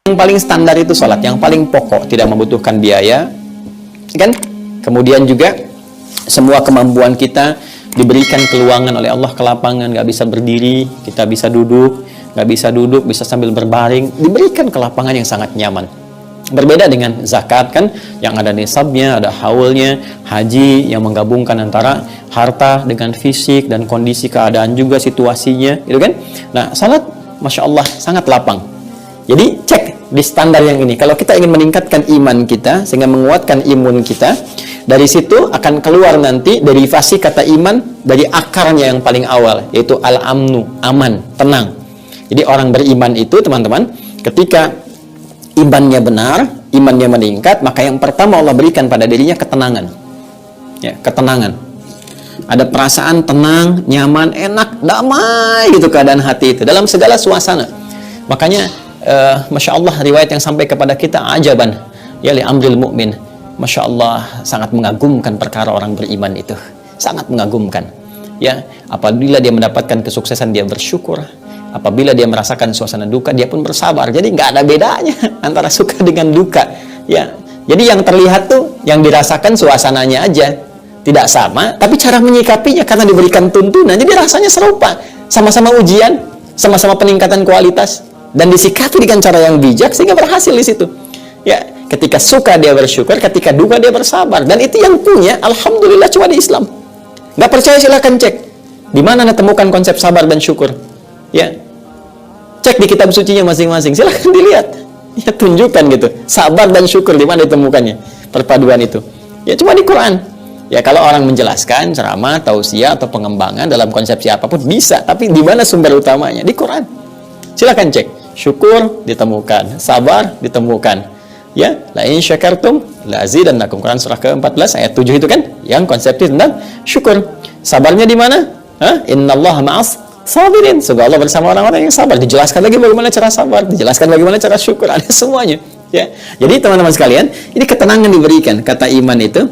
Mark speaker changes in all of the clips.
Speaker 1: Yang paling standar itu sholat, yang paling pokok, tidak membutuhkan biaya, kan? Kemudian juga semua kemampuan kita diberikan keluangan oleh Allah ke lapangan, nggak bisa berdiri, kita bisa duduk, nggak bisa duduk, bisa sambil berbaring, diberikan ke lapangan yang sangat nyaman. Berbeda dengan zakat, kan, yang ada nisabnya, ada haulnya. Haji yang menggabungkan antara harta dengan fisik dan kondisi keadaan juga situasinya, gitu kan? Nah, salat, masya Allah, sangat lapang. Jadi cek di standar yang ini. Kalau kita ingin meningkatkan iman kita sehingga menguatkan imun kita, dari situ akan keluar nanti derivasi kata iman dari akarnya yang paling awal, yaitu al-amnu, aman, tenang. Jadi orang beriman itu, teman-teman, ketika imannya benar, imannya meningkat, maka yang pertama Allah berikan pada dirinya ketenangan. Ya, ketenangan. Ada perasaan tenang, nyaman, enak, damai gitu keadaan hati itu dalam segala suasana. Makanya Masya Allah, riwayat yang sampai kepada kita, ajaban ya li amril mu'min, Masya Allah, sangat mengagumkan perkara orang beriman itu, sangat mengagumkan. Ya, apabila dia mendapatkan kesuksesan, dia bersyukur. Apabila dia merasakan suasana duka, dia pun bersabar. Jadi nggak ada bedanya antara suka dengan duka. Ya, jadi yang terlihat tuh, yang dirasakan suasananya aja tidak sama, tapi cara menyikapinya karena diberikan tuntunan, jadi rasanya serupa, sama-sama ujian, sama-sama peningkatan kualitas. Dan disikapi dengan cara yang bijak sehingga berhasil di situ. Ya, ketika suka dia bersyukur, ketika duka dia bersabar. Dan itu yang punya, alhamdulillah, cuma di Islam. Nggak percaya silahkan cek. Di mana Anda temukan konsep sabar dan syukur? Ya, cek di kitab sucinya masing-masing. Silahkan dilihat. Ya, tunjukkan gitu. Sabar dan syukur di mana ditemukannya perpaduan itu. Ya, cuma di Quran. Ya, kalau orang menjelaskan ceramah, tausiah atau pengembangan dalam konsepsi apapun bisa. Tapi di mana sumber utamanya? Di Quran. Silahkan cek. Syukur ditemukan, sabar ditemukan. Ya, la in syakartum la azidannakum. Quran surah ke-14 ayat 7 itu kan yang konsepnya tentang syukur. Sabarnya di mana? Innallaha ma'as sabirin. Semoga Allah bersama orang-orang yang sabar. Dijelaskan lagi bagaimana cara sabar, dijelaskan bagaimana cara syukur, ada semuanya. Ya. Jadi teman-teman sekalian, ini ketenangan diberikan. Kata iman itu,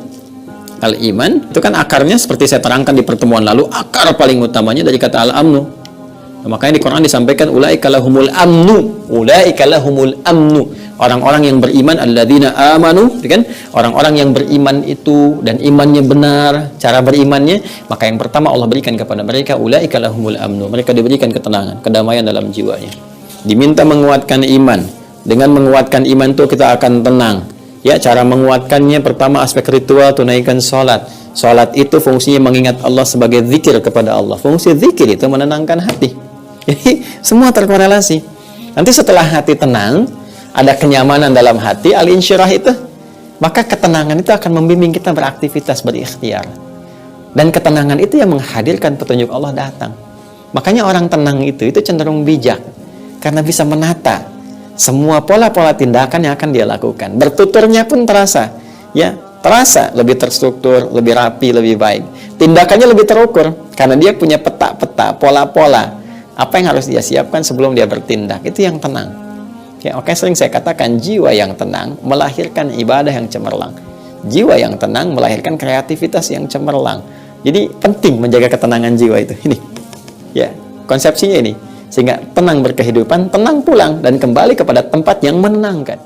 Speaker 1: al-iman itu kan akarnya seperti saya terangkan di pertemuan lalu, akar paling utamanya dari kata al-amnu. Nah, makanya di Quran disampaikan ulaika lahumul amnu, ulaika lahumul amnu. Orang-orang yang beriman, alladzina amanu, kan? Orang-orang yang beriman itu dan imannya benar, cara berimannya, maka yang pertama Allah berikan kepada mereka ulaika lahumul amnu. Mereka diberikan ketenangan, kedamaian dalam jiwanya. Diminta menguatkan iman. Dengan menguatkan iman itu kita akan tenang. Ya, cara menguatkannya pertama aspek ritual, tunaikan sholat. Sholat itu fungsinya mengingat Allah sebagai zikir kepada Allah. Fungsi zikir itu menenangkan hati. Jadi semua terkorelasi. Nanti setelah hati tenang, ada kenyamanan dalam hati, al-insyirah itu, maka ketenangan itu akan membimbing kita beraktivitas, berikhtiar. Dan ketenangan itu yang menghadirkan petunjuk Allah datang. Makanya orang tenang itu cenderung bijak, karena bisa menata semua pola-pola tindakan yang akan dia lakukan. Bertuturnya pun terasa, ya, terasa lebih terstruktur, lebih rapi, lebih baik. Tindakannya lebih terukur, karena dia punya peta-peta, pola-pola. Apa yang harus dia siapkan sebelum dia bertindak, itu yang tenang. Ya, oke, sering saya katakan jiwa yang tenang melahirkan ibadah yang cemerlang. Jiwa yang tenang melahirkan kreativitas yang cemerlang. Jadi penting menjaga ketenangan jiwa itu. Ini, ya, konsepsinya ini. Sehingga tenang berkehidupan, tenang pulang dan kembali kepada tempat yang menenangkan.